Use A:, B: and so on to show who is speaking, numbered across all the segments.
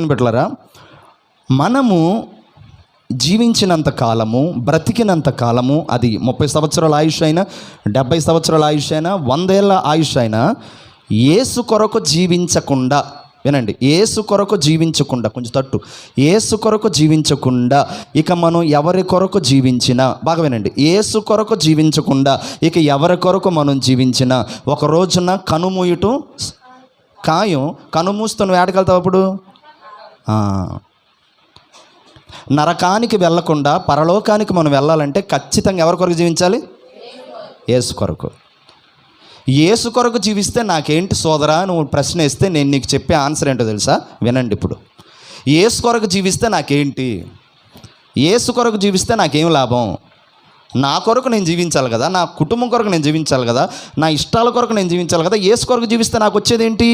A: బిడ్డలారా, మనము జీవించినంత కాలము, బ్రతికినంత కాలము, అది 30 సంవత్సరాల ఆయుష్ అయినా, 70 సంవత్సరాల ఆయుష్ అయినా, 100 ఏళ్ళ ఆయుష్ అయినా, యేసు కొరకు జీవించకుండా, వినండి, యేసు కొరకు జీవించకుండా, కొంచెం తట్టు, యేసు కొరకు జీవించకుండా ఇక మనం ఎవరి కొరకు జీవించినా, బాగా వినండి, యేసు కొరకు జీవించకుండా ఇక ఎవరి కొరకు మనం జీవించినా, ఒక రోజున కనుమూయటం ఖాయం. కనుమూస్తే నువ్వు ఏడకెళ్తావు అప్పుడు? నరకానికి వెళ్ళకుండా పరలోకానికి మనం వెళ్ళాలంటే ఖచ్చితంగా ఎవరి కొరకు జీవించాలి? యేసు కొరకు. యేసు కొరకు జీవిస్తే నాకేంటి సోదరా నువ్వు ప్రశ్న వేస్తే నేను నీకు చెప్పే ఆన్సర్ ఏంటో తెలుసా? వినండి. ఇప్పుడు యేసు కొరకు జీవిస్తే నాకేంటి? యేసు కొరకు జీవిస్తే నాకేం లాభం? నా కొరకు నేను జీవించాలి కదా, నా కుటుంబం కొరకు నేను జీవించాలి కదా, నా ఇష్టాల కొరకు నేను జీవించాలి కదా. యేసు కొరకు జీవిస్తే నాకు వచ్చేదేంటి?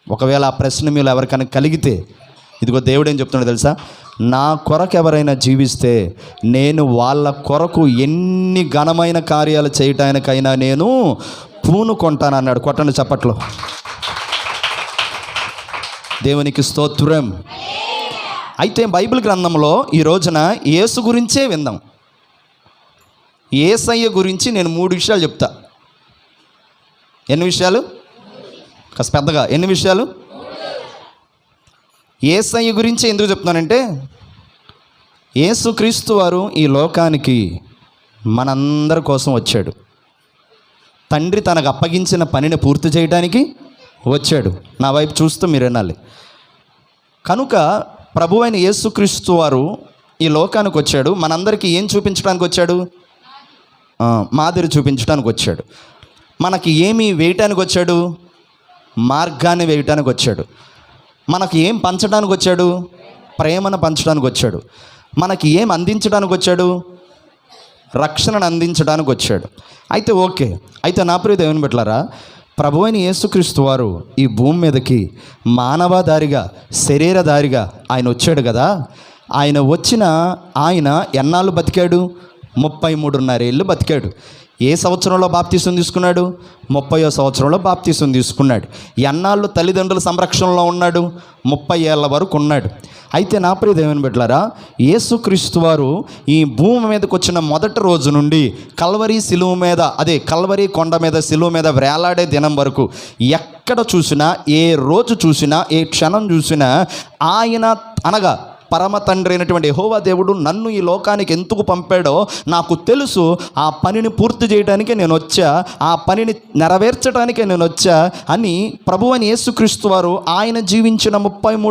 A: ఒకవేళ ఆ ప్రశ్న మీరు ఎవరికైనా కలిగితే, ఇదిగో దేవుడు ఏం చెప్తున్నాడు తెలుసా? నా కొరకు ఎవరైనా జీవిస్తే నేను వాళ్ళ కొరకు ఎన్ని ఘనమైన కార్యాలు చేయటానికైనా నేను పూనుకుంటాను అన్నాడు. కొట్టండి చప్పట్లో. దేవునికి స్తోత్రం. అయితే బైబిల్ గ్రంథంలో ఈ రోజున యేసు గురించే విందాం. యేసయ్య గురించి నేను 3 విషయాలు చెప్తా. ఎన్ని విషయాలు? కాస్త పెద్దగా, ఎన్ని విషయాలు? యేసయ్య గురించి ఎందుకు చెప్తున్నానంటే, యేసుక్రీస్తు వారు ఈ లోకానికి మనందరి కోసం వచ్చాడు. తండ్రి తనకు అప్పగించిన పనిని పూర్తి చేయడానికి వచ్చాడు. నా వైపు చూస్తూ మీరు వినాలి. కనుక ప్రభువైన యేసుక్రీస్తు వారు ఈ లోకానికి వచ్చాడు. మనందరికీ ఏం చూపించడానికి వచ్చాడు? మాదిరి చూపించడానికి వచ్చాడు. మనకి ఏమి వేయటానికి వచ్చాడు? మార్గాన్ని వేయటానికి వచ్చాడు. మనకి ఏం పంచడానికి వచ్చాడు? ప్రేమను పంచడానికి వచ్చాడు. మనకి ఏం అందించడానికి వచ్చాడు? రక్షణను అందించడానికి వచ్చాడు. అయితే ఓకే, అయితే నా ప్రియ దేవుని బిడ్డలారా, ప్రభువైన యేసుక్రీస్తు వారు ఈ భూమి మీదకి మానవదారిగా, శరీరధారిగా ఆయన వచ్చాడు కదా. ఆయన వచ్చిన ఆయన ఎన్నాళ్ళు బతికాడు? 33.5 ఏళ్ళు బతికాడు. ఏ సంవత్సరంలో బాప్తీసం తీసుకున్నాడు? 30వ సంవత్సరంలో బాప్తీసం తీసుకున్నాడు. ఎన్నాళ్ళు తల్లిదండ్రుల సంరక్షణలో ఉన్నాడు? 30 ఏళ్ళ వరకు ఉన్నాడు. అయితే నా ప్రియ దేవుని బిడ్డలారా, యేసుక్రీస్తు వారు ఈ భూమి మీదకి వచ్చిన మొదటి రోజు నుండి కల్వరి శిలువ మీద, అదే కల్వరి కొండ మీద శిలువ మీద వేలాడే దినం వరకు ఎక్కడ చూసినా, ఏ రోజు చూసినా, ఏ క్షణం చూసినా ఆయన, అనగా పరమ తండ్రి అయినటువంటి యెహోవా దేవుడు నన్ను ఈ లోకానికి ఎందుకు పంపాడో నాకు తెలుసు. ఆ పనిని పూర్తి చేయడానికే నేను వచ్చా, ఆ పనిని నెరవేర్చడానికే నేను వచ్చా అని ప్రభువైన యేసుక్రీస్తు వారు ఆయన జీవించిన 33